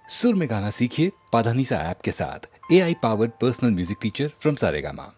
सुर में गाना सीखिए पाधानीसा ऐप के साथ। AI powered personal music teacher from Saregama.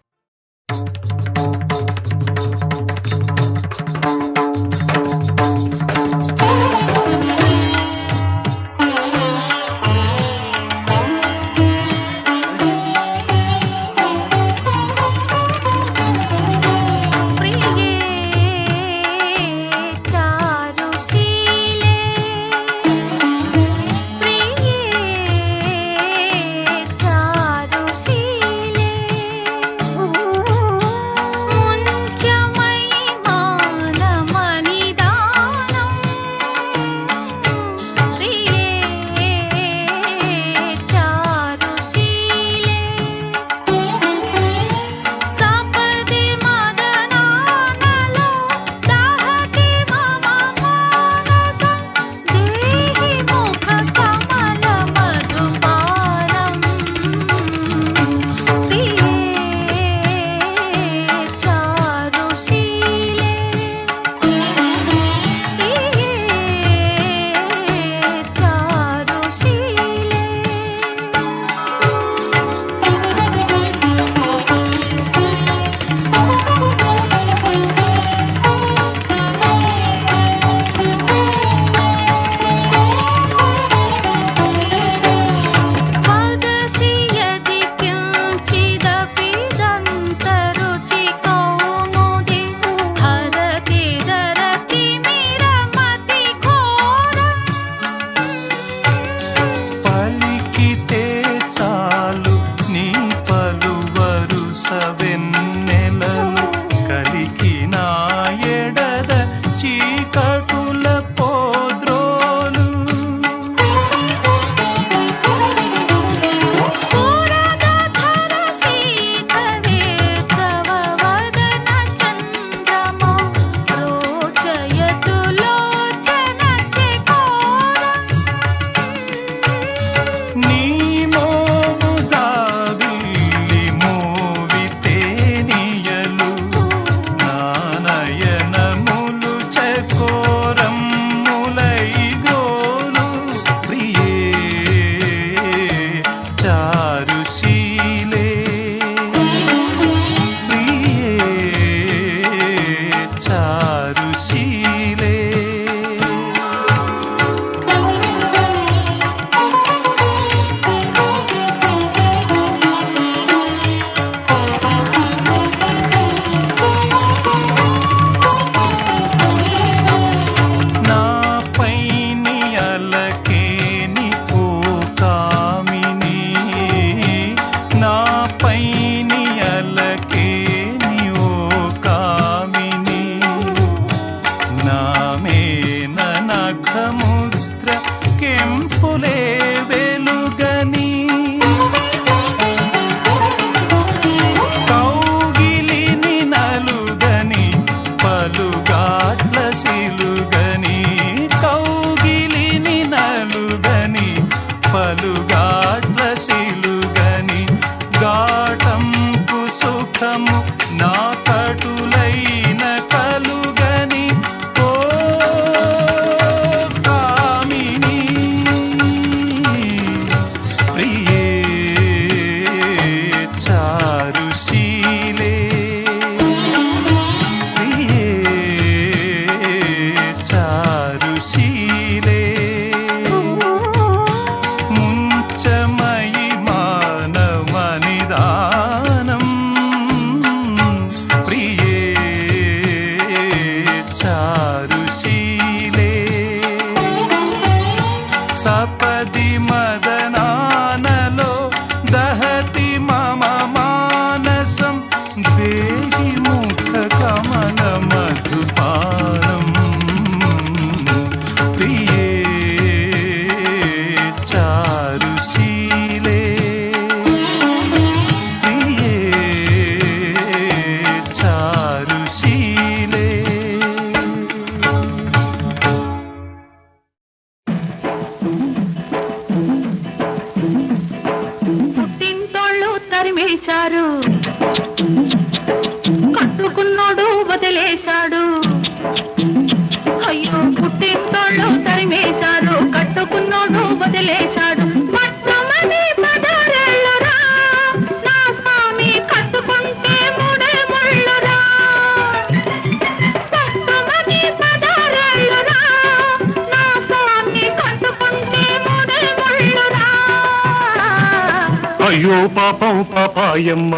అయ్యో పాపం పాపాయమ్మ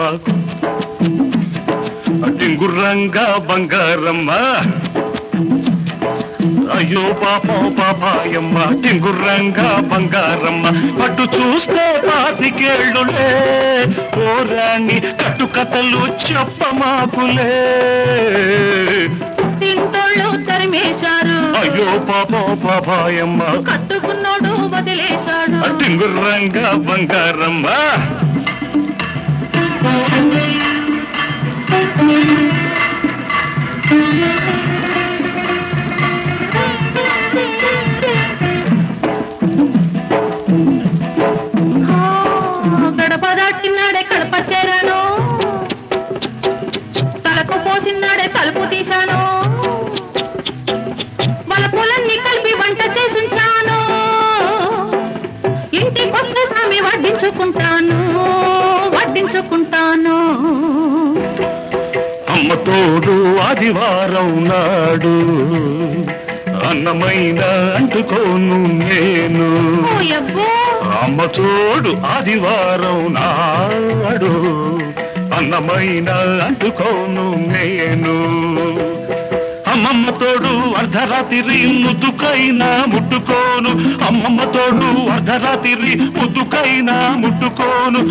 టింగుర్రంగా బంగారమ్మ అయ్యో పాపం పాపాయమ్మ టింగుర్రంగా బంగారమ్మ పట్టు చూస్తే పాతికేళ్ళులే ఓరాణి కట్టుకథలు చెప్పమాకులే తింటోళ్ళు తరిమేశారు అయ్యో పాపం పాపాయమ్మ కట్టుకున్నాడు వదిలేశాడు టింగుర్రంగా బంగారమ్మ గడప దాటినాడే కడప చేరాను తలకు పోసినాడే తలుపు తీశాను వాళ్ళ పొలన్నీ కలిపి వంట చేసుంటాను ఇంటికొస్తే స్వామి వడ్డించుకుంటాను అమ్మ తోడు ఆదివారం నాడు అన్నమైన అంటుకోను నేను అమ్మ తోడు ఆదివారం నాడు అన్నమైన అంటుకోను నేను అమ్మమ్మ తోడు అర్ధరాత్రి ముద్దుకైనా ముట్టుకోను అమ్మమ్మ తోడు అర్ధరాత్రి ముద్దుకైనా ముట్టుకోను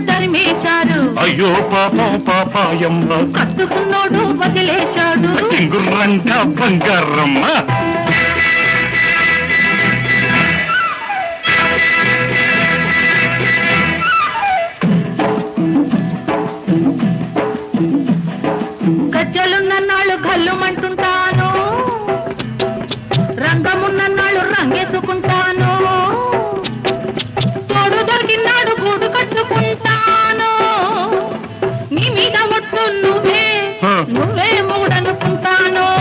తరిమేశారు అయ్యో పాపం పాపాయమ్మ కట్టుకున్నాడు వదిలేశాడు టింగుర్రంట బంగారమ్మ గజ్జలున్నన్నాళ్ళు గల్లుమంటుంటాను రంగమున్నన్నాళ్ళు రంగేసుకుంటాను తోడు దొరికినాడు గూడు కట్టుకుంటాను నీ మీద ఒట్టు నువ్వే మొగుడనుకుంటాను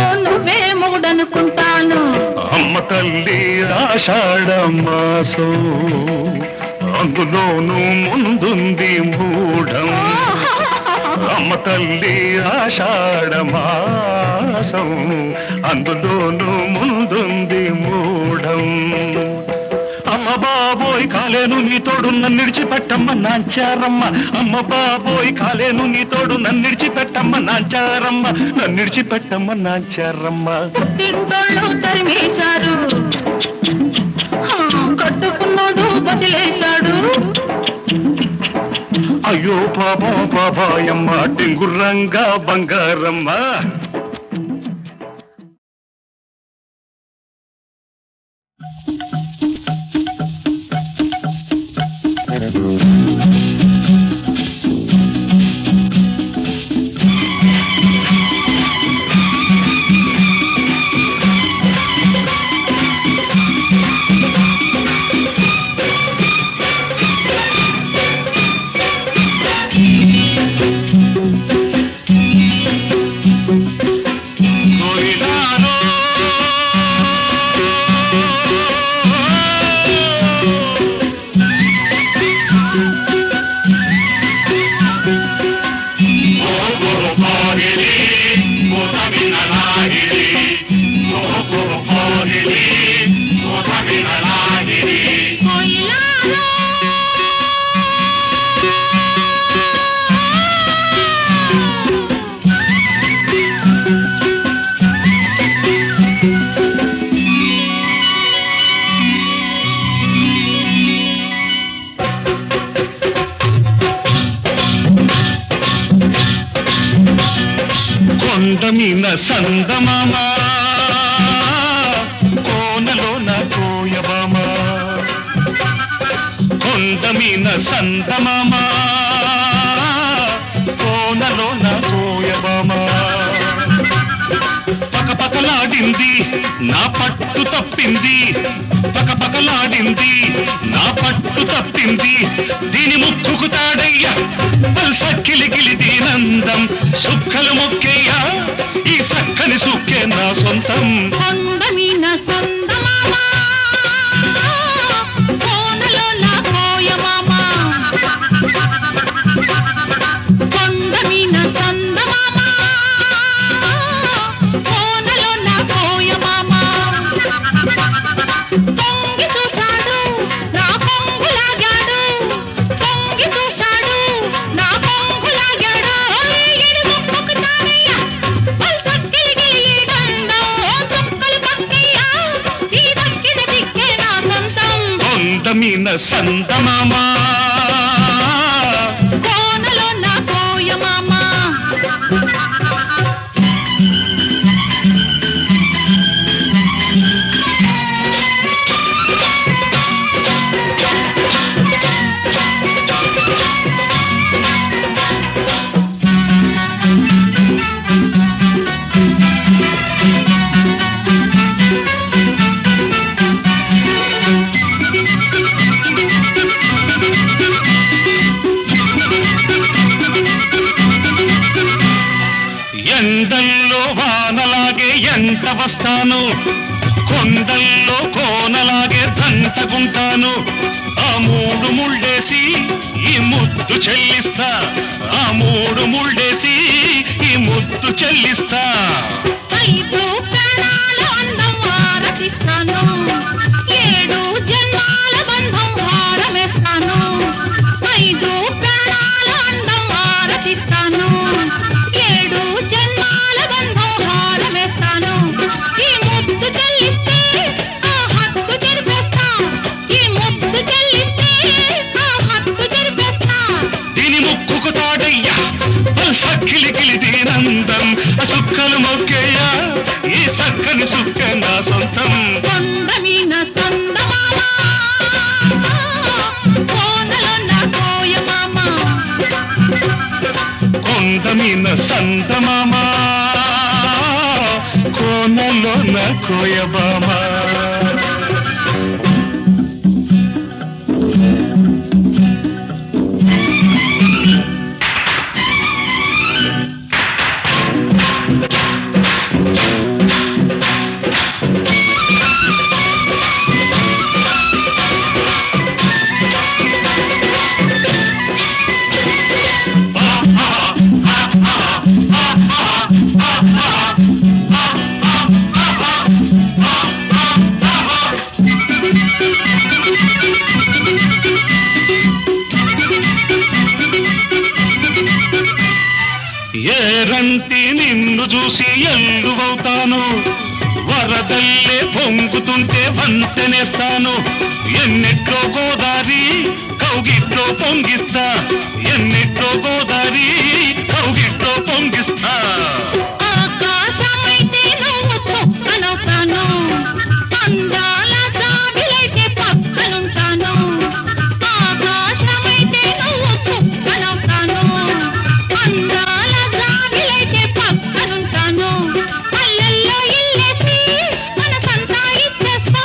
అమ్మ తల్లి ఆషాఢ మాసం అందులోనూ ముందుంది మూఢం అమ్మ తల్లి ఆషాఢ మాసం అందులోనూ ముందుంది మూఢం అమ్మ బాబోయ్ కాలేను నీ తోడు నన్ను విడిచిపెట్టమ్మ నాంచారమ్మ అమ్మ బాబోయ్ కాలేను నీ తోడు నన్ను విడిచిపెట్టమ్మ నాంచారమ్మ తింటోళ్ళు తరిమేశారు కట్టుకున్నాడు వదిలేశాడు అయ్యో పాపం పాపాయమ్మ టింగుర్రంగా బంగారమ్మ కొండమీన సందమామ కోనలోన కోయబామ కొండమీన సందమామ కోనలోన కోయబామ పకపకలాడింది నా పట్టు తప్పింది పకపకలాడింది నా పట్టు తప్పింది దీని ముక్కుకు తాడయ్యా సక్కిలిగిలి దీనందం సుక్కలు మొక్కేయ్యా ఈ సక్కని సుక్కే నా సొంతం కొండమీన సందమామ కోనలోన కోయమామ కొండమీన సందమామ కోనలోన కోయమామ తొంగి చూశాడు మీన సందమామ కోనలో నా కోయ మామ ఎండల్లో వానలాగే ఎంట వస్తాను కొండల్లో కోనలాగే దంటకుంటాను ఆ మూడు ముళ్ళేసి ఈ ముద్దు చెల్లిస్తా ఆ మూడు ముళ్ళేసి ఈ ముద్దు చెల్లిస్తా 5 ప్రాణాల అందం ఆరతిస్తాను 7 జన్మాల బంధం హారమేస్తాను 5 ప్రాణాల అందం ఆరతిస్తాను 7 జన్మాల బంధం హారమేస్తాను ఈ ముద్దు చెల్లిస్తే ఆ హక్కు జరిపేస్తా ఈ ముద్దు చెల్లిస్తే ఆ హక్కు జరిపేస్తా దీని ముక్కుకు తాడయ్యా సక్కిలికిలి దీనందం సుక్కలు మొక్కేయ్యా ఈ సక్కని సుక్క నా సొంతం కొండ మీన సందమామ కోనలో నా కోయ మామ కొండ మీన సంతమామ కోనలో నా కోయబామ ఏరంటి నిన్ను చూసి ఎల్లువవుతాను వరదల్లే పొంగుతుంటే వంతెనేస్తాను ఎన్నిట్లో గోదారి కౌగిట్లో పొంగిస్తా ఎన్నిట్లో గోదారి కౌగిట్లో పొంగిస్తా ఆకాశమైతే నువ్వు చుక్కనవుతాను అందాల జాబిలైతే పక్కనుంటాను ఆకాశమైతే నువ్వు చుక్కనవుతాను అందాల జాబిలైతే పక్కనుంటాను మల్లెల్లో ఇల్లేసి మనసంతా ఇచ్చేస్తా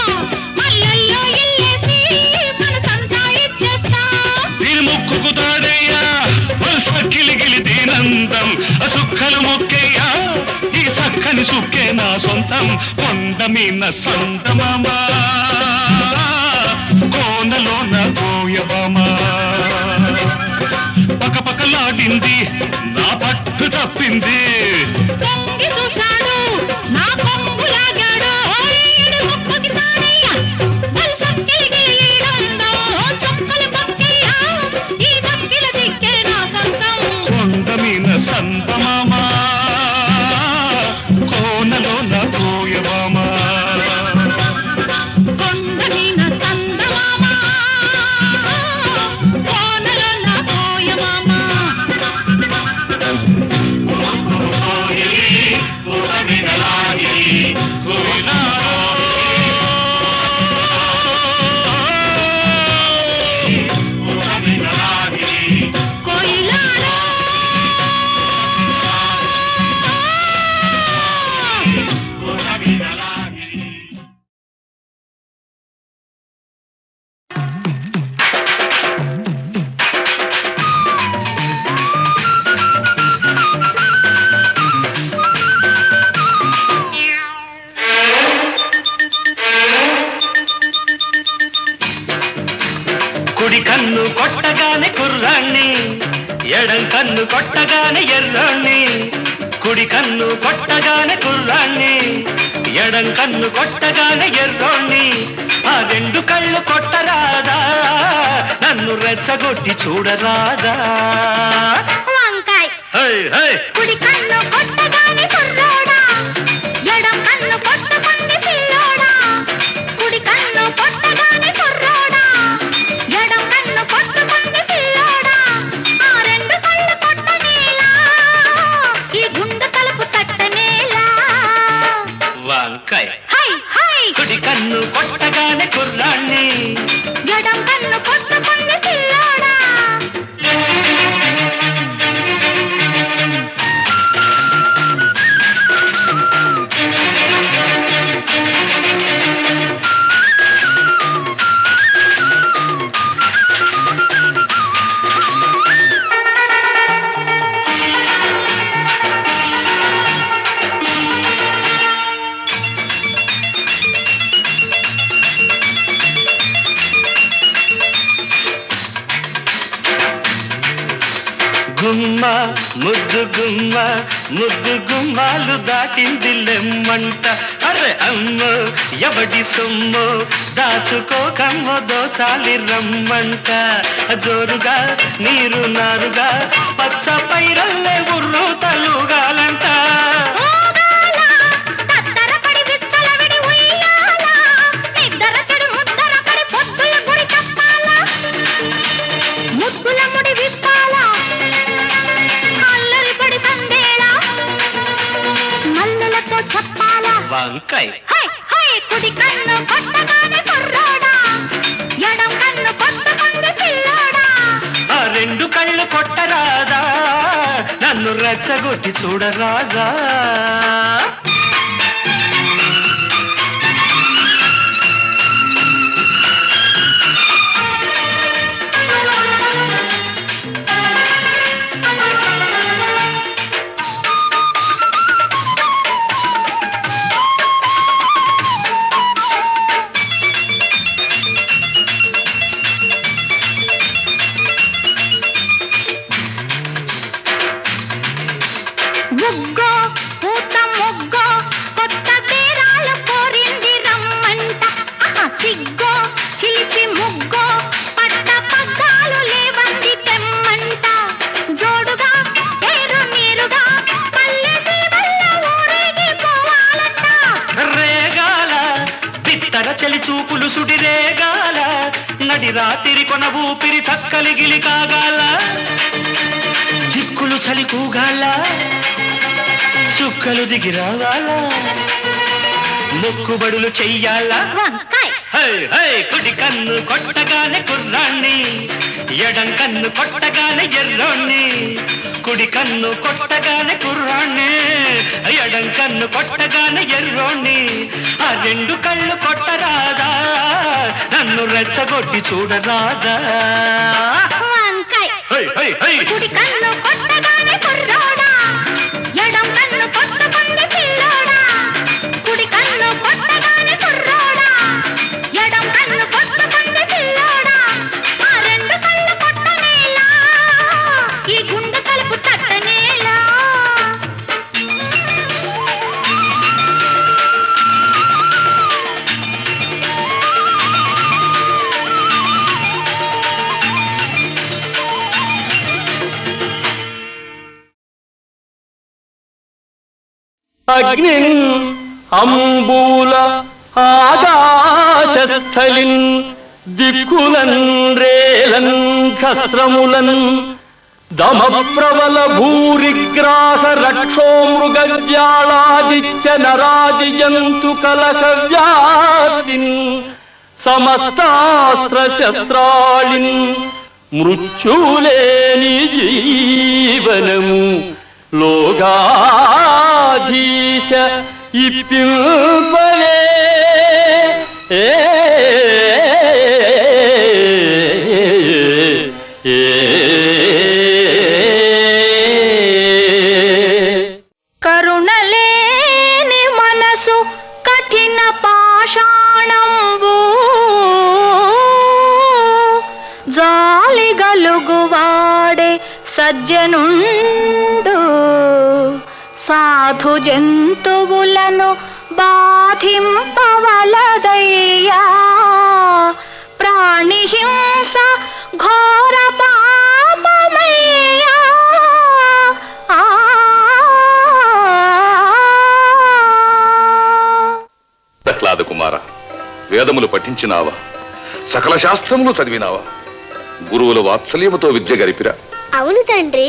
మల్లెల్లో ఇల్లేసి మనసంతా ఇచ్చేస్తా దీని ముక్కుకు తాడయ్యా సక్కిలిగిలి దీనందం సుక్కలు మొక్కేయ్యా ఈ సక్కని సుక్కే నా సొంతం కొండ మీన సంతమామ కోనలో నా కోయబామ పకపకలాడింది నా పట్టు తప్పింది పొంగి చూశాడు నా పొంగు లాగాడు ఈడు ముక్కుకి తాడయ్య బల్సక్కిలిగి ఈడందో చుక్కలు పక్కయ్య ఈ దక్కిల దిక్కే నా సొంతం కొండ మీన సంతమామ కోనలో నా కోయబామ కొండ మీన సందమామ కోనలో నా కోయ మామ కోయిలాలో కుడి కన్ను కొట్టగానే కుర్రాణ్ణి ఎడం కన్ను కొట్టగానే ఎర్రాణ్ణి కుడి కన్ను కొట్టగానే కుర్రాణ్ణి ఎడం కన్ను కొట్టగానే ఎర్రోణ్ణి ఆ రెండు కళ్ళు కొట్టరాదా నన్ను రెచ్చగొట్టి చూడరాదా వంకాయ్ హై హై కుడి కన్ను కొట్టగానే కుర్రోడా ఎడం కన్ను కొట్టకుంది పిల్లోడా కుడి కన్ను కొట్టగానే కుర్రోడా కొట్టగానే కుర్రాణ్ణి ఎడం కన్ను కొట్టుకుంది పిల్లోడా గుమ్మ ముద్దు గుమ్మ ముద్దు గుమ్మాలు దాటింది లెమ్మంట అరే అమ్మో ఎవడి సొమ్ము దాచుకోకమ్మ దోచాలి రమ్మంట జోరుగా నీరు నారుగా పచ్చ పైరల్లే ఉర్రు తలుగాలంట వంకాయ్ కుడి కన్ను కొట్టగానే కుర్రోడా ఎడం కన్ను కొట్టుకుంది పిల్లోడా ఆ రెండు కళ్ళు కొట్టరాదా నన్ను రెచ్చగొట్టి చూడరాదా ముగ్గో పూత ముగ్గో కొత్త పేరాలు కోరింది రమ్మంట సిగ్గో చిలిపి ముగ్గో పట్ట పగ్గాలు లేవంది తెమ్మంట జోడుగా పేరు నీరుగా పల్లె సీమల్లో ఊరేగి పోవాలంట రేగాల బిత్తర చలి చూపులు సుడి రేగాల నడి రాత్రి కొన ఊపిరి చక్కలిగిలి కాగాల దిక్కులు చలి కూగాల చుక్కలు దిగి రావాలా మొక్కుబడులు చెయ్యాలా వంకాయ్ కుడి కన్ను కొట్టగానే కుర్రాణ్ణి ఎడం కన్ను కొట్టగానే ఎర్రోణ్ణి కుడి కన్ను కొట్టగానే కుర్రాణ్ణి ఎడం కన్ను కొట్టగానే ఎర్రోణ్ణి ఆ రెండు కళ్ళు కొట్టరాదా నన్ను రెచ్చగొట్టి చూడరాదా వంకాయ్ కుడి కన్ను కొట్టగానే కుర్రోడా ఎడం కన్ను కొట్టుకుంది పిల్లోడా కుడి కన్ను కొట్టగానే కుర్రోడా ఎడం కన్ను కొట్టుకుంది పిల్లోడా ఆ రెండు కళ్ళు కొట్టనేలా ఈ గుండె తలుపు తట్టనేలా అగ్నిన్ అంబూల ఆకాశస్థలిన్ దిక్కులన్ రేలన్ ఖస్రములన్ దమప్రవల భూరిగ్రాహ రక్షోమృగవ్యాళాదిత్య నరాది జంతు కలక వ్యాప్తిన్ సమస్తాస్త్ర శస్త్రాళిన్ మృత్యులేని జీవనము లోగాధీశ ఇప్పింపలే కరుణలేని మనసు కఠిన పాషాణంబు జాలి గలుగువాడే సజ్జనుండు సాధు జంతువులను బాధింపవలదయ్యా ప్రాణిహింస ఘోర పాపమయ్యా ప్రహ్లాద కుమార వేదములు పఠించినావా సకల శాస్త్రములు చదివినావా గురువుల వాత్సల్యముతో విద్య గరిపిరా అవును తండ్రి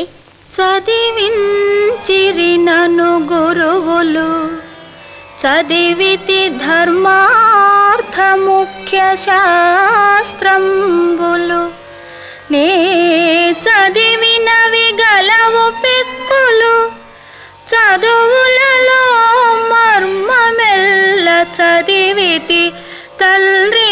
చదివించిరి నన్ను గురువులు చదివితి ధర్మార్థ ముఖ్య శాస్త్రంబులు నే చదివినవి గలవు పెక్కులు చదువులలో మర్మమెల్ల చదివితి తల్లి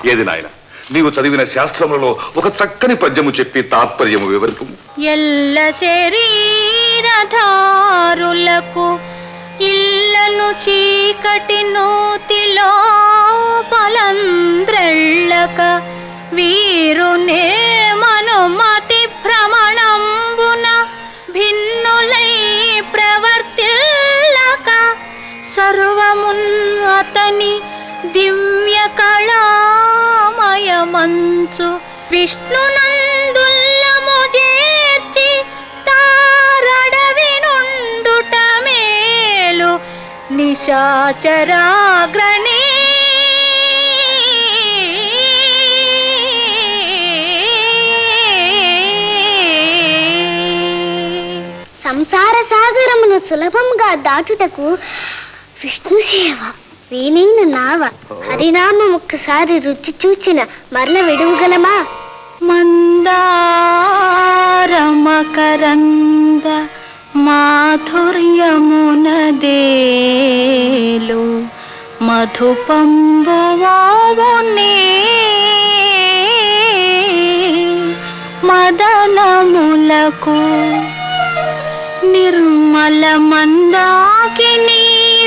ఏది నాయన నీవు చదివిన శాస్త్రములలో ఒక చక్కని పద్యము చెప్పి తాత్పర్యము వివరిపు. ఎల్ల శరీరధారులకు ఇల్లను చీకటి నూతిలో పలంద్రెళ్ళక వీరునే మనుమతి భ్రమణంబున భిన్నులై ప్రవర్తిల్లక సర్వమున్ అతని దివ్య కళామయమంచు విష్ణునందుల్లము చేర్చి తారడవి నుండుట మేలు నిశాచరాగ్రణి సంసార సాగరమును సులభంగా దాటుటకు విష్ణు సేవ వీలైన నావ హరినామం ఒక్కసారి రుచి చూచిన మరల విడువగలమా మందారమకరంద మాధుర్యమునదేలు మధుపంబువావునే మదనములకు నిర్మల మందాకిని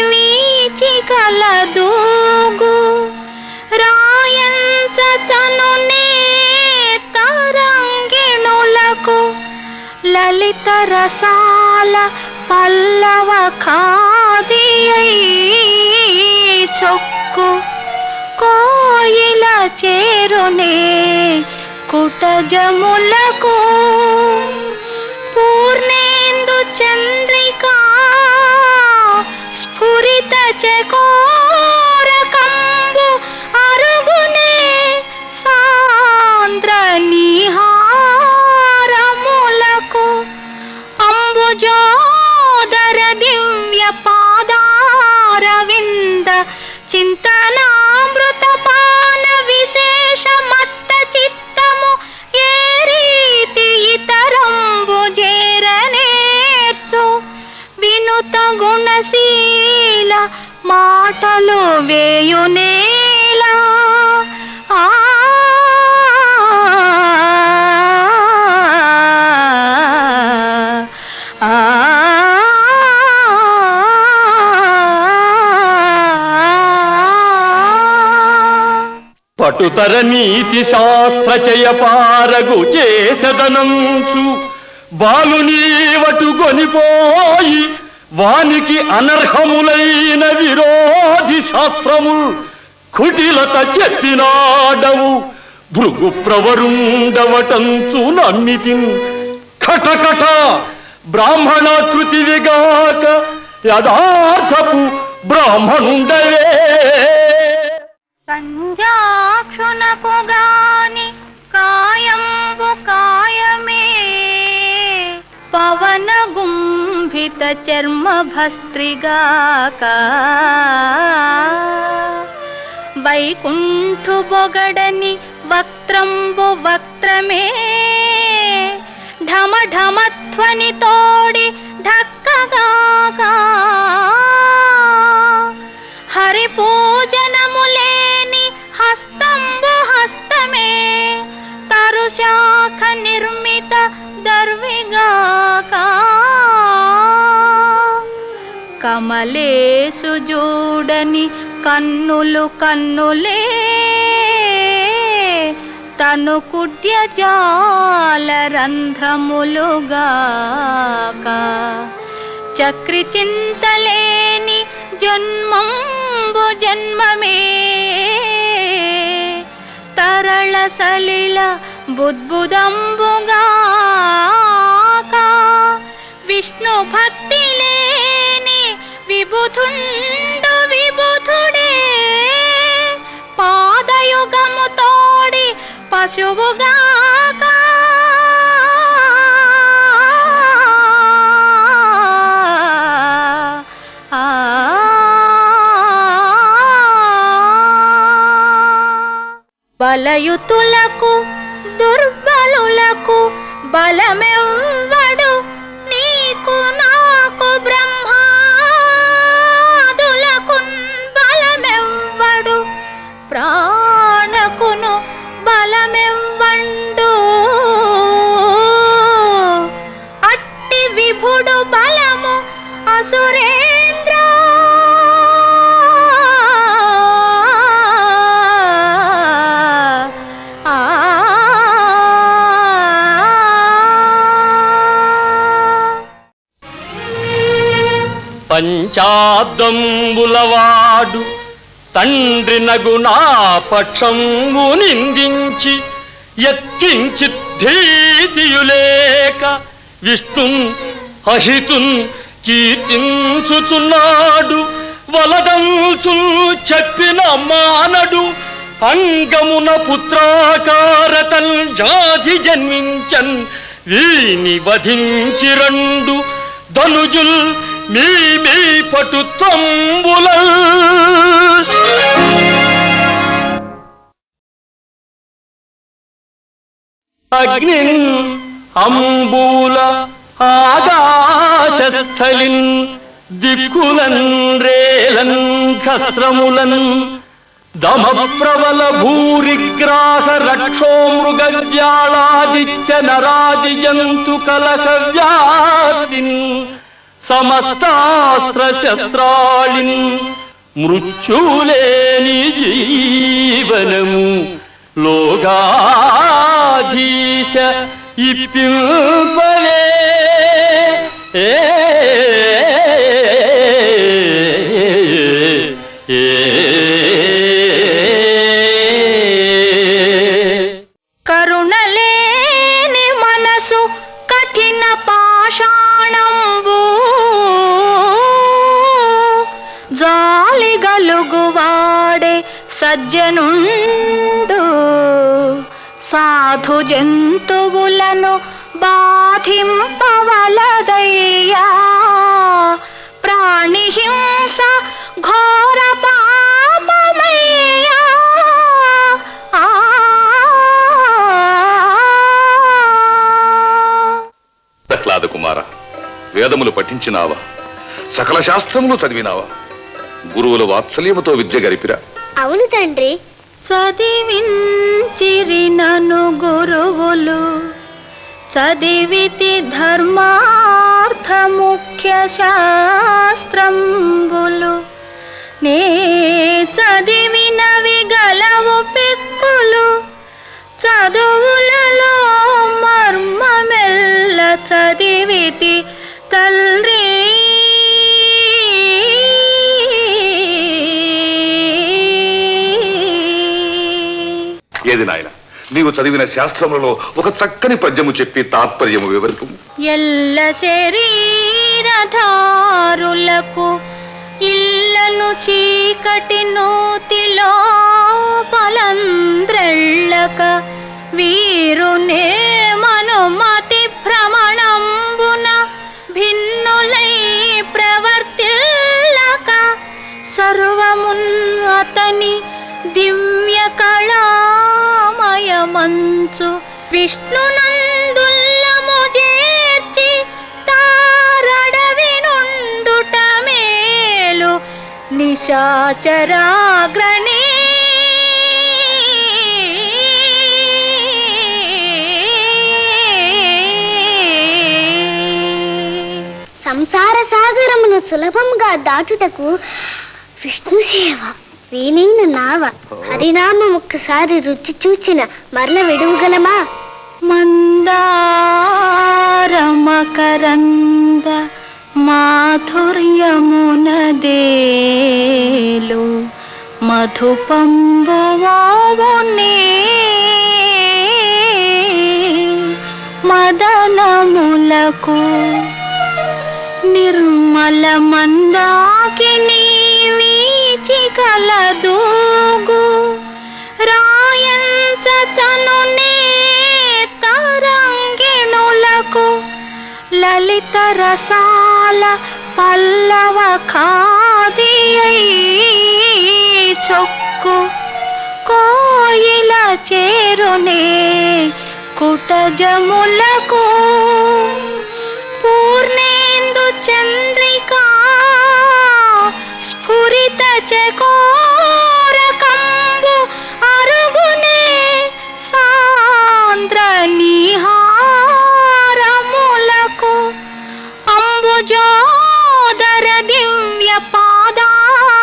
వీచి కలదూగు రాయంచనునే తరంగిణులకు లలిత రసాల పల్లవ ఖాదియై చొక్కు కోయిల చేరునే కుటజములకు పూర్ణేందు చంద్రికా స్ఫురిత చకోరకంబు అరుగునే సాంద్ర నిహారములకు అంబుజోదర దివ్య పాదారవింద చింతనామృత పాన విశేష మత్త చిత్తము ఏ రీతి ఇతరంబు చేరనేర్చు వినుత గుణశీల మాటలు వేయునేలా ఆ పటుతర నీతి శాస్త్ర చయపారగు చేసదనంచు బాలునీవటు గొనిపోయి వానికి అనర్హములైన విరోధి శాస్త్రముల్ కుటిలత చెప్పినాడవు భృగు ప్రవరుండవటంచు నమ్మితిన్ కటకట బ్రాహ్మణాకృతివిగాక యథార్థపు బ్రాహ్మణుండవే సంజాక్షునకు గాని కాయంబు కాయమే పవన గుంభిత చర్మ భస్త్రిగాక వైకుంఠు బొగడని వక్త్రంబు వక్త్రమే ఢమ ఢమధ్వని తోడి ఢక్కగాక హరి పూజనములేని హస్తంబు హస్తమే తరుశాఖ నిర్మిత దర్విగాక కమలేసు జూడని కన్నులు కన్నులే తను కుడ్య జాల రంధ్రములుగాక చక్రి చింతలేని జన్మంబు జన్మమే తరళ సలిల బుద్బుదంబుగాక విష్ణు భక్తి లేని విబుధుండు విబుధుడే పాదయుగము తోడి పశువుగాక బలయుతులకు దుర్బలులకు బలమెవ్వడు నీకు నాకు బ్రహ్మాదులకు బలమెవ్వడు ప్రాణకును బలమెవ్వండు అట్టి విభుడు బలము అసురేంద్ర పంచాబ్దంబులవాడు తండ్రి నగునా పక్షంబు నిందించి ఎత్కించి ధీతియులేక విష్ణున్ అహితున్ కీర్తించుచున్నాడు వలదంచు చెప్పిన మానడు అంగమున పుత్రాకారతల్ జాతి జన్మించన్ వీని వధించి రండు ధనుజుల్ మీ మీ పటుత్వంబుల అగ్ని అంబూల ఆకాశస్థలిన్ దిక్కులన్ రేలన్ ఖస్రములన్ దమప్రబల భూరిగ్రాహ రక్షో మృగవ్యాళాదిత్య నరాది జంతు కలక వ్యాప్తిన్ సమస్తాస్త్ర శస్త్రాళిన్ మృత్యులేని జీవనము లోగాధీశ ఇప్పింపలే కరుణలేని మనసు కఠిన పాషాణంబు జాలి గలుగువాడే సజ్జనుండు సాధు జంతువులను బాధింపవలదయ్యా ప్రాణిహింస ఘోర పాపమయ్యా ప్రహ్లాద కుమార, వేదములు పఠించినావా? సకల శాస్త్రములు చదివినావా? గురువుల వాత్సల్యముతో విద్య గరిపిరా? అవును తండ్రి. చదివించిరి నను గురువులు చదివితి ధర్మార్థ ముఖ్య శాస్త్రంబులు నే చదివినవి గలవు పెక్కులు చదువులలో మర్మమెల్ల చదివితి తల్లి. ఏది నాయన, నీవు చదివిన శాస్త్రములలో ఒక చక్కని పద్యము చెప్పి తాత్పర్యము వివరిపు. ఎల్ల శరీరధారులకు ఇల్లను చీకటి నూతిలో పలంద్రెళ్ళక వీరునే మనుమతి భ్రమణంబున భిన్నులై ప్రవర్తిల్లక సర్వమున్ అతని దివ్య కళామయమంచు విష్ణునందుల్లము చేర్చి తారడవి నుండుట మేలు నిశాచరాగ్రణి. సంసార సాగరమును సులభంగా దాటుటకు విష్ణు సేవ వీలైన నావ. హరినామం ఒక్కసారి రుచి చూచిన మరల విడువగలమా? మందారమకరంద మాధుర్యమునదేలు మధుపంబువావునే మదనములకు నిర్మల మందాకిని వీచికలదూగు రాయంచనునే తరంగిణులకు లలిత రసాల పల్లవ ఖాదియై చొక్కు కోయిల చేరునే కుటజములకు పూర్ణేందు చంద్రికా స్ఫురిత చకోరకంబు అరుగునే సాంద్ర నిహారములకు అంబుజోదర దివ్య పాదారవింద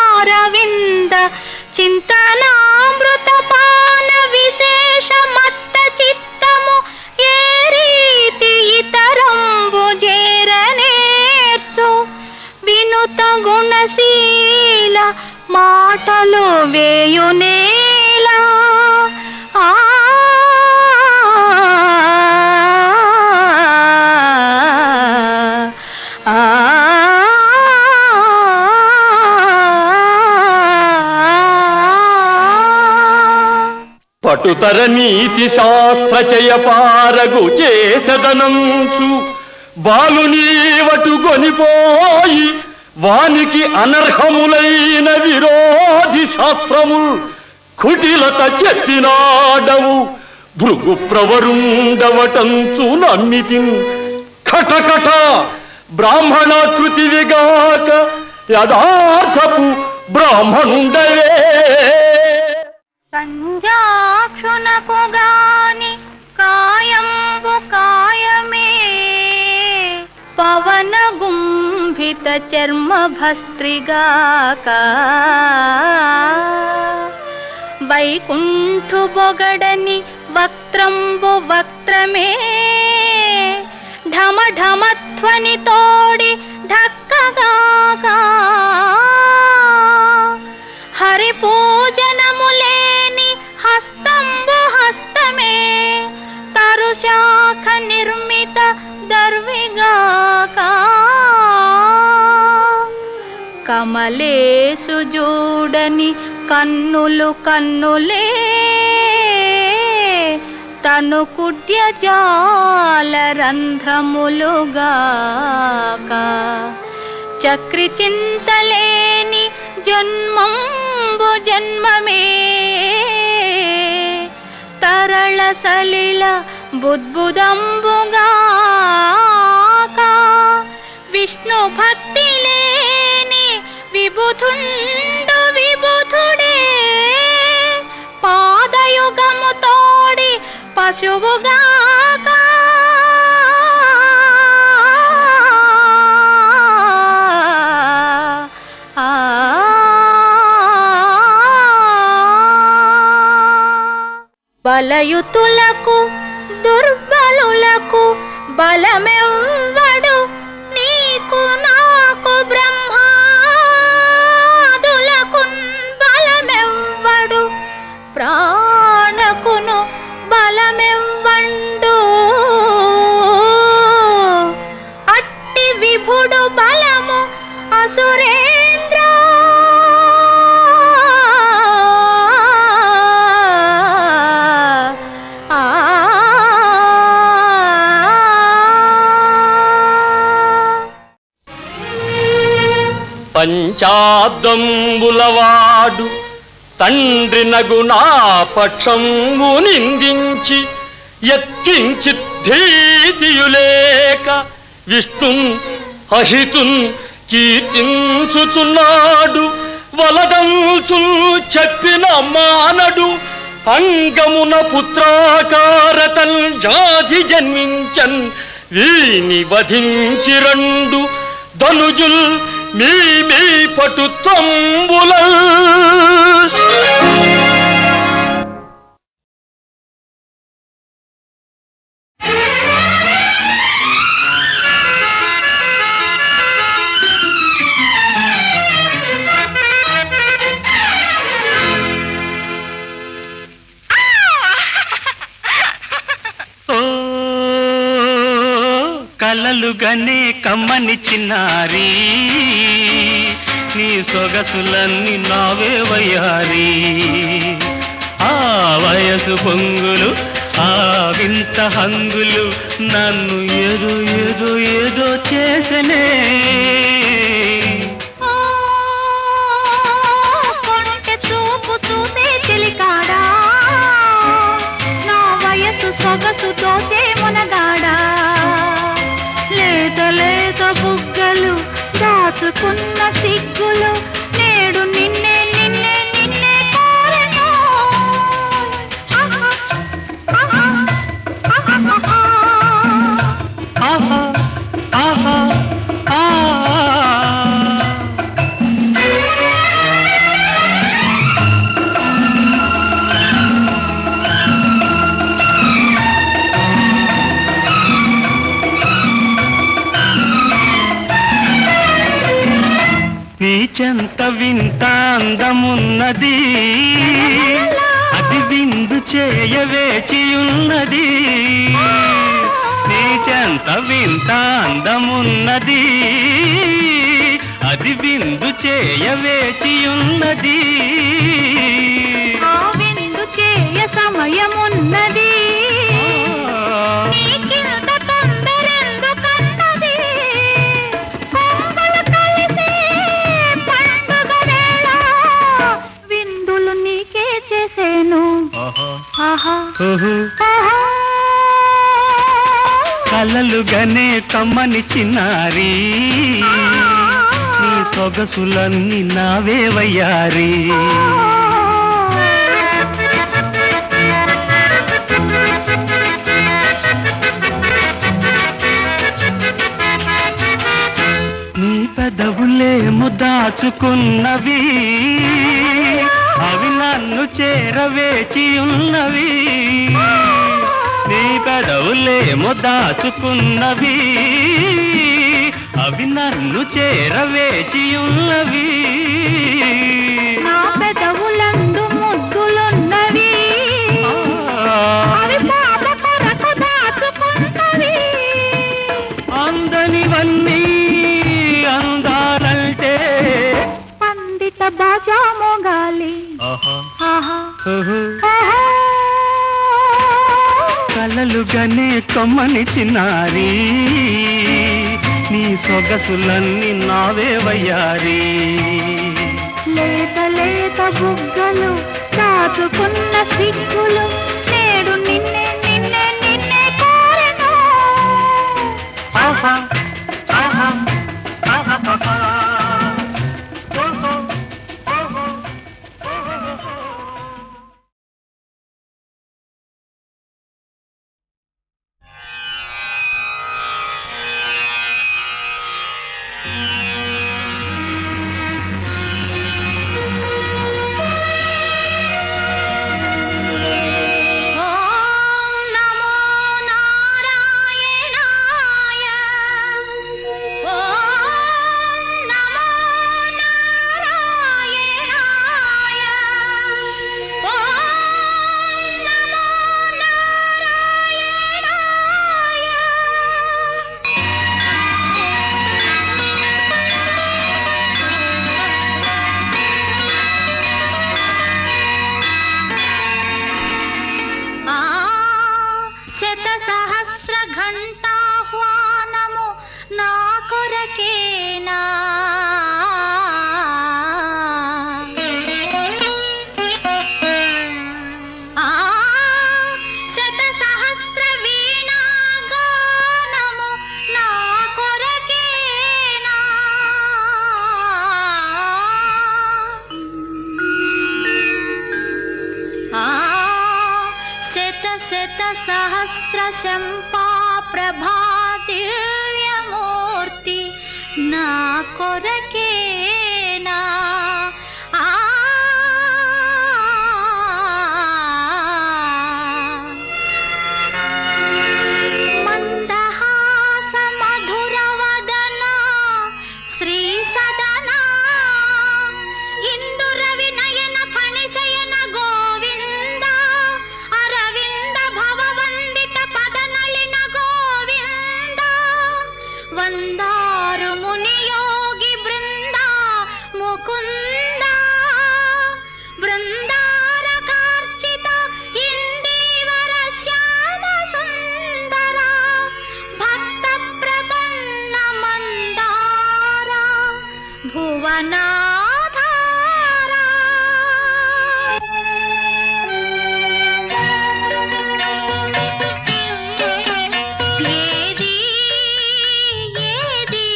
చింతనామృత పాన విశేష మత్త చిత్తము ఏ రీతి ఇతరంబు చేరనేర్చు వినుత గుణశీల మాటలు వేయునేలా ఆ పటుతర నీతి శాస్త్ర చయపారగు చేసదనంచు బాలునీవటు గొనిపోయి వానికి అనర్హములైన విరోధి శాస్త్రముల్ కుటిలత చెప్పినాడవు భృగు ప్రవరుండవటంచు నమ్మితిన్ కటకట బ్రాహ్మణాకృతివిగాక యథార్థపు బ్రాహ్మణుండవే. సంజాక్షునకు గాని కాయంబు కాయమే పవన గుంభిత చర్మ భస్త్రిగాక వైకుంఠు బొగడని వక్త్రంబు వక్త్రమే ఢమ ఢమధ్వని తోడి ఢక్కగాక హరి పూజనములేని హస్తంబు హస్తమే తరుశాఖ నిర్మిత దర్విగాక కమలేసు జూడని కన్నులు కన్నులే తను కుడ్య జాల రంధ్రములుగాక చక్రి చింతలేని జన్మంబు జన్మమే తరళ సలిల బుద్బుదంబుగాక విష్ణు భక్తి లేని విబుధుండు విబుధుడే పాదయుగము తోడి పశువుగాక బలయుతులకు దుర్బలులకు బలమెవ్వడు నీకు నాకు బ్రహ్మాదులకు బలమెవ్వడు ప్రాణకును బలమెవ్వండు అట్టి విభుడు బలము అసురేంద్ర పంచాబ్దంబులవాడు తండ్రి నగు నా పక్షంబు నిందించి ఎత్తించి ధీతియులేక విష్ణున్ అహితున్ కీర్తించుచున్నాడు వలదంచు చెప్పిన మానడు అంగమున పుత్రాకారతన్ జాతి జన్మించన్ వీని వధించిరండు ధనుజుల్ మీ మీ పటుత్వంబుల కలలుగానే కమ్మని చిన్నారి నీ సొగసులన్నీ నావే వయ్యారి ఆ వయసు పొంగులు ఆ వింత హంగులు నన్ను ఏదో ఏదో ఏదో చేసనే కొంటె చూపు చూసే చెలికాడా దాచుకున్న సిగ్గులు నేడు నిన్నే నిన్నే నిన్నే కోరెను. ఆహా, ఆహా, ఆహా, ఆహా ఆహా ఆ. నీ చెంత వింత అందమున్నది, అది విందు చేయవేచియున్నది. నీ చెంత వింత అందమున్నది, అది విందు చేయవేచియున్నది. ఆ విందు చేయ సమయమున్నది, నీకింత తొందరెందుకన్నది? కొంగులు కలిసే పండుగ వేళ విందులు నీకే చేసేను. ఆహా ఆహా, ఓహో. ఆహా. కలలుగానే కమ్మని చిన్నారి, నీ సొగసులన్నీ నావే వయ్యారి. నీ పెదవులేమో దాచుకున్నవి, అవి నన్ను చేరవేచి ఉన్నవి. నీ పెదవులేమో దాచుకున్నవి, అవి నన్ను చేరవేచి ఉన్నవి. నా పెదవులందు ముద్దులున్నవి, అవి పాప కొరకు దాచుకున్నవి. అందనివన్నీ అందాలంటే పండిత బాజా మోగాలి. ఆహా ఆహా, ఓహో. ఆహా. కలలుగానే కొమ్మని చిన్నారి, నీ సొగసులన్నీ నావే వయ్యారి. లేత లేత బుగ్గలు దాచుకున్న సిగ్గులు నేడు నిన్నే నిన్నే నిన్నే కోరెను. ఆహా ఆహా ఆహా. ఓహో ఓహో ఓహో. ఓం నమో నారాయణాయ. ఓం నమో నారాయణాయ. ఓం నమో శతసహస్ర ఘంటాహ్వానము నా కొరకేనా. శతసహస్ర వీణాగానము నా కొరకేనా. శత శత సహస్ర శంపా ప్రభా దివ్యమూర్తి నా కొరకేనా. మందహాస మధుర వదన శ్రీ సదనా ఇందుర వినయన ఫణిశయన గోవింద అరవింద భవవందిత పదనళిన గోవింద వందారు ముని యోగి బృంద ముకుంద బృందారకార్చిత ఇందీవర శ్యామ సుందర భక్త ప్రపన్న మందార భువనాధార. ఏది ఏది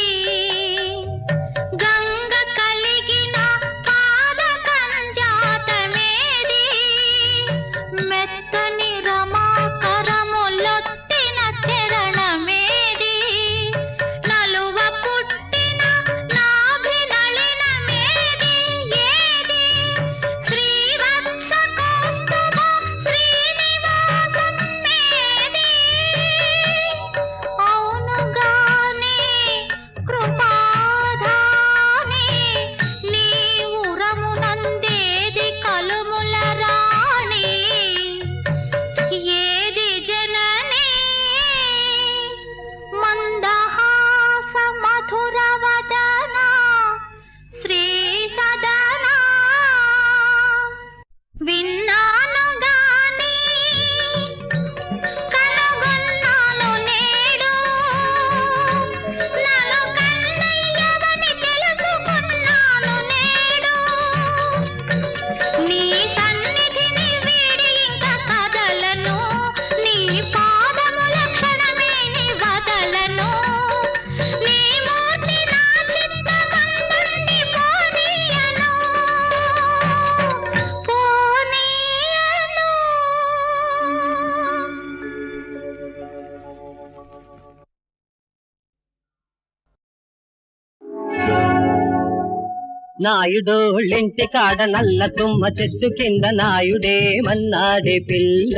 నాయుడోళ్ళింటి కాడ నల్ల తుమ్మ చెట్టు కింద నాయుడే మన్నాడే పిల్ల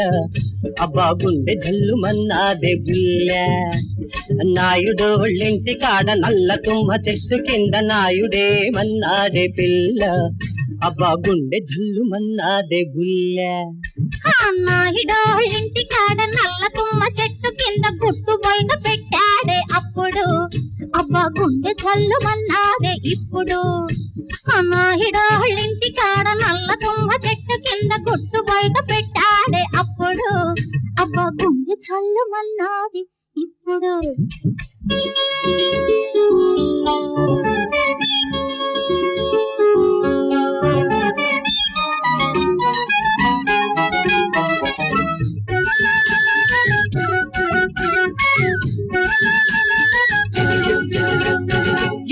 అబ్బా గుండె జల్లు మన్నాడే బుల్ల నాయుడోళ్ళింటి కాడ నల్ల తుమ్మ చెట్టు కింద నాయుడే మన్నాడే పిల్ల అబ్బా గుండె జల్లు మన్నాడే బుల్ల నాయుడోళ్ళింటి కాడ నల్ల తుమ్మ చెట్టు కింద గుట్టు బయట పెట్టాడే అప్పుడు అబ్బా గుండె జల్లు మన్నాడే ఇప్పుడు నాయుడోళ్ళింటి కాడ నల్ల తుమ్మ చెట్టు కింద గుట్టు బయట పెట్టాడే అప్పుడు అబ్బా గుండె జల్లు మన్నాది ఇప్పుడు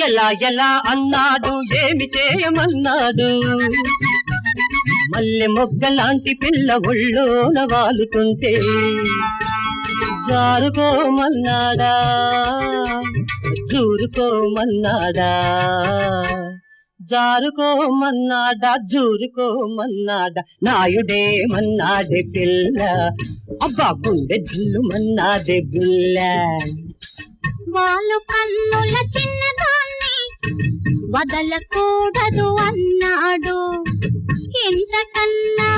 ఎలా ఎలా అన్నాడు ఏమి చేయమన్నాడు మల్లె మొగ్గలాంటి పిల్ల ఒళ్ళోన వాలుతుంటే జారుకోమన్నాడా జూరుకోమన్నాడా జారుకోమన్నాడా జూరుకోమన్నాడా నాయుడే మన్నాడే పిల్ల అబ్బా గుండె జల్లు మన్నాడే బుల్ల వాళ్ళు కన్నుల చిన్నదాన్ని వదలకూడదు అన్నాడు ఇంతకన్నా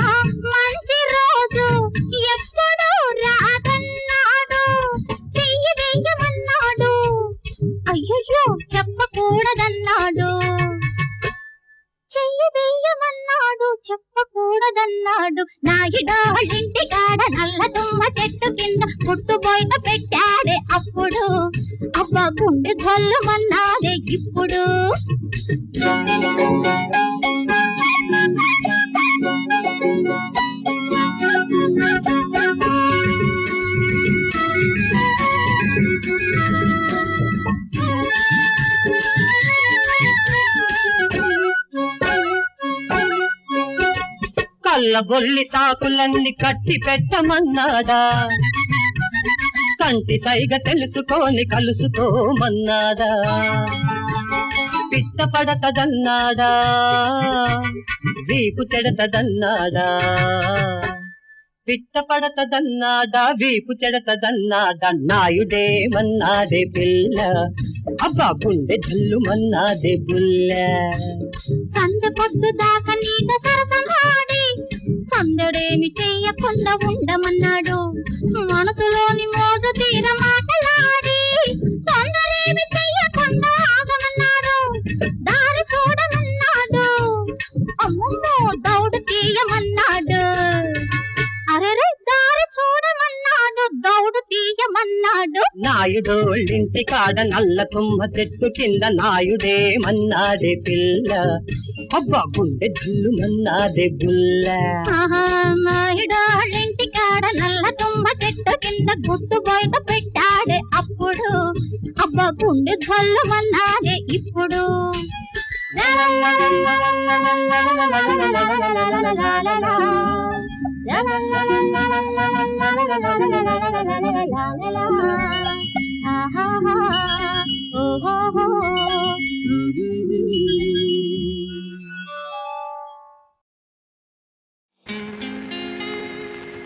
మంచి రోజు ఎప్పుడూ రాదన్నాడు చెయ్యి వేయమన్నాడు అయ్యో చెప్పకూడదన్నాడు చెయ్యి వేయమన్నాడు చెప్పకూడదన్నాడు నాయుడోళ్ళింటి కాడ నల్ల తుమ్మ చెట్టు కింద పుట్టు బయట పెట్టాడే అప్పుడు అబ్బా గుండె జల్లుమన్నాడే ఇప్పుడు కళ్ళబొల్లి సాకులన్నీ కట్టి పెట్టమన్నాడా కంటి సైగ తెలుసుకొని కలుసుకోమన్నాడా పిట్ట పడతదన్నాడా వీపు చెడతదన్నాడా పిట్ట పడతదన్నాడా వీపు చెడతదన్నాడా నాయుడే మన్నాడే పిల్ల అబ్బా గుండె జల్లు మన్నాడే బుల్ల సందె పొద్దు దాకా నీతో సరసమాడి సందడేమి చెయ్యకుండా ఉండమన్నాడు మనసులోని మోజు తీర మాటలాడి తొందరేమి చెయ్యకుండా ఆగమన్నాడు దారి చూడమన్నాడు అమ్మమ్మో దౌడు తీయమన్నాడు అరెరే దారి చూడమన్నాడు దౌడు తీయమన్నాడు నాయుడోళ్ళింటి కాడ నల్ల తుమ్మ చెట్టు కింద నాయుడే మన్నాడే పిల్ల అబ్బా గుండె జల్లు మన్నాడే బుల్ల నాయుడోళ్ళింటి కాడ నల్ల తుమ్మ చెట్టు కింద గుట్టు బయట పెట్టాడే అప్పుడు అబ్బా గుండె జల్లుమన్నాడే ఇప్పుడు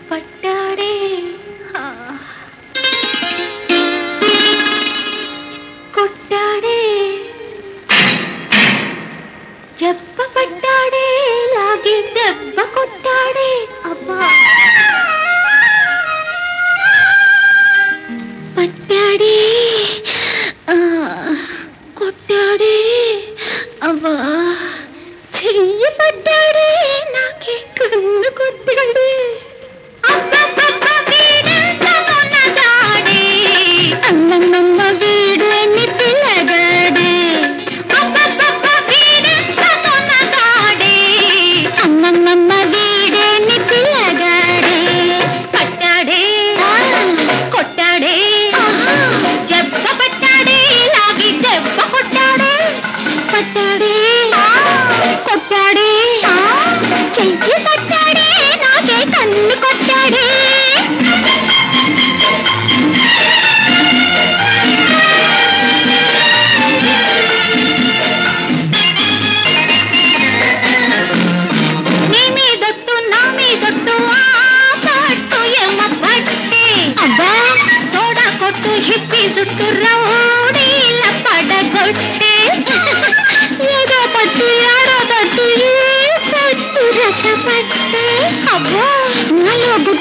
పట్టాడే కొట్టాడే జబ్బ పట్టాడే లాగి దెబ్బ కొట్టాడే అబ్బా పట్టాడే కొట్టాడే అబ్బా చెయ్యి పట్టాడే నాకే కన్ను కొట్టాడే అన్నమ్మ వీడేమి పిల్లగాడే అన్నమ్మ వీడేమి పిల్లగాడే పట్టాడే కొట్టాడే జబ్బ పట్టాడే లాగి దెబ్బ కొట్టాడే పట్టాడే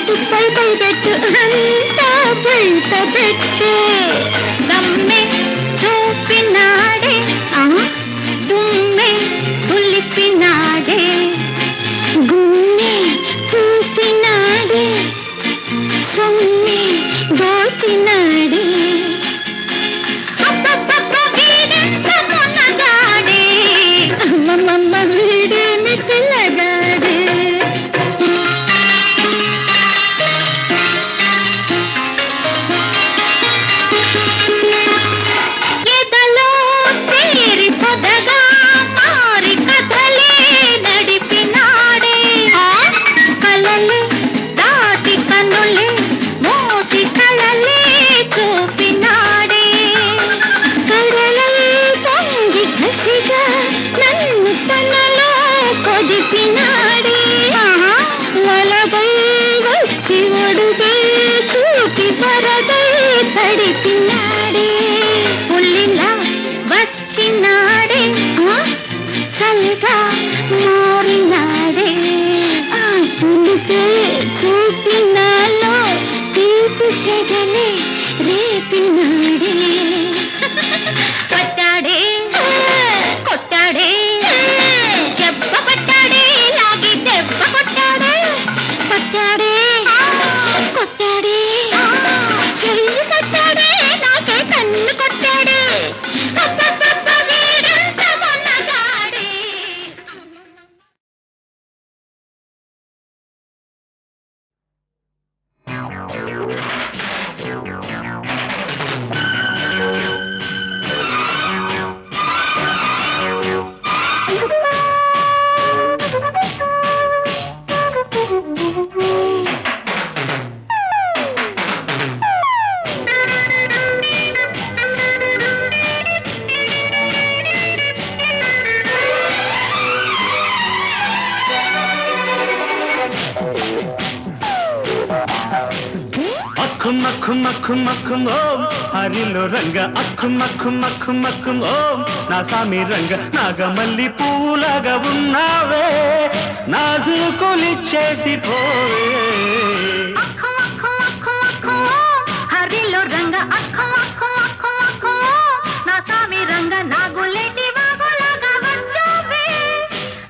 పై పై పెట్టు అంతా బయట పెట్టు దమ్మె చూపినాడే దుమ్మె తులిపినాడే గుమ్మె చూసినాడే సొమ్మె దోచినాడే అబ్బబ్బబ్బ వీడెంత మొనగాడే అమ్మమ్మ వీడేమి తెల్లగాడే ఎదలో చేరి సొదగా మారి కథలే నడిపినాడే కలలే దాటి కనులే మోసి కళలే చూపినాడే కడలై పొంగి కసిగా నన్ను తనలో కొదిపినాడే వలపై వచ్చి ఒడుగై చూపి వరదై తడిపినాడే పుల్లిలా వచ్చినాడే చల్లగా మారినాడే పులిపే చూపినాలో తీపి సెగలే రేపినాడే పట్టాడే కొట్టాడే చెబ్బ పట్టాడే లాగి దెబ్బ కొట్టాడే పట్టాడే కొట్టాడే చెయ్యి కట్టాడే నాకే కన్ను కొట్టాడే అబ్బబ్బబ్బ వీడంత మొనగాడే అక్కుం ఓం హరిలో రంగ అక్కుం ఓం నా సామి రంగ నాగమల్లి పూలగా ఉన్నావే నాజుకులిచ్చేసి పోవే హరిలో రంగ నా సామి రంగ నాగులేటి వాగులాగా వచ్చావే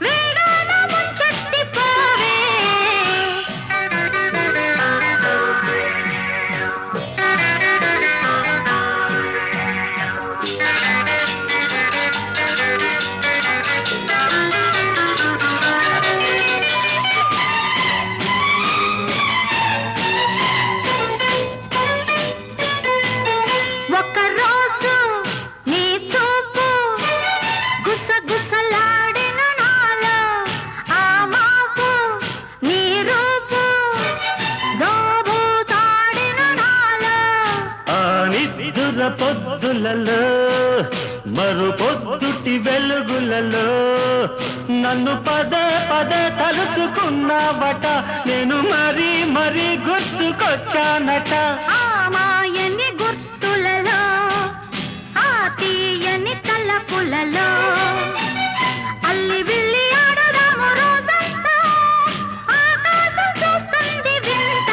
వీడాన ముంచెత్తి పోవే ఒక్కరోజు నీ చూపు గుసగుసలాడిన నాలో ఆ మాపు నీ రూపు దోబూతాడిన నాలో ఆ నిద్దుర పొద్దులలో మరు పొద్దుటి వెలుగులలో నన్ను పదే పదే తలుచుకున్నావట నేను మరీ గుర్తుకొచ్చానట ఆ మాయని గుర్తులలో ఆ తీయని తలపులలో అల్లి విల్లి ఆడుదాము రోజంతా ఆకాశం చూస్తుంది వింత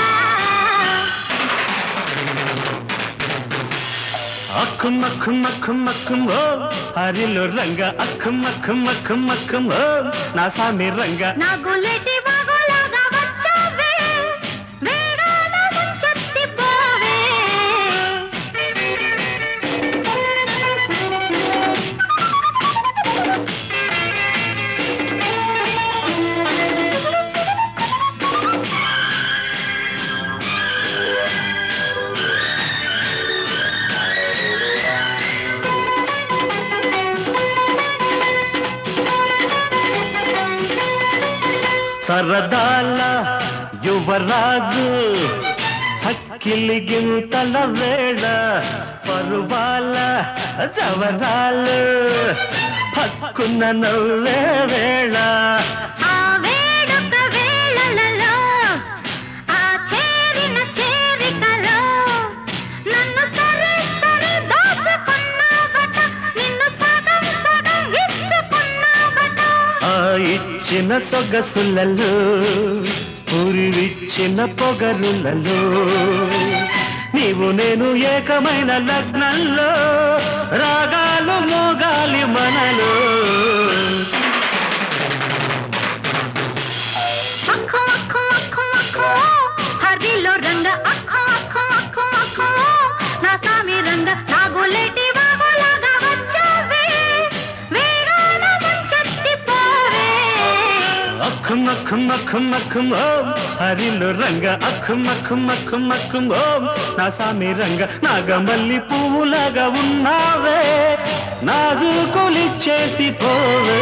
అక్కుం ఓం హరిలో రంగ అక్కుం ఓం నా సామి రంగ నాగులేటి వాగులాగా వచ్చావే వీడాన ముంచెత్తి పోవే సరదాల యువరాజు చక్కిలి గింతల వేళ పరువాల జవరాలు పక్కున్న నవ్వే వేళ ఆ వేడుక వేళలలో ఆ చేరిన చేరికలో నన్ను సరే దాచుకున్నావట నిన్ను సగం ఇచ్చుకున్నావట ఆ ఇచ్చిన సొగసులలో ఊరివిచ్చిన పొగరులలో నీవు నేను ఏకమైన లగ్నంలో రాగాలు మోగాలి మనలో అక్కో అక్కో అక్కో అక్కో హరిలో రంగ అక్కో అక్కో అక్కో అక్కో నా సామి రంగ నా గోలేటి బాగోలాగా వచ్చావే వేరాల ముంచెత్తి పోవే అక్కం అక్కం అక్కం అక్కం ఓం హరిలో రంగ అక్కం అక్కం అక్కం అక్కం ఓం నా సామి రంగ నాగమల్లి పువ్వులాగా ఉన్నావే నాజుకులిచ్చేసి పోవే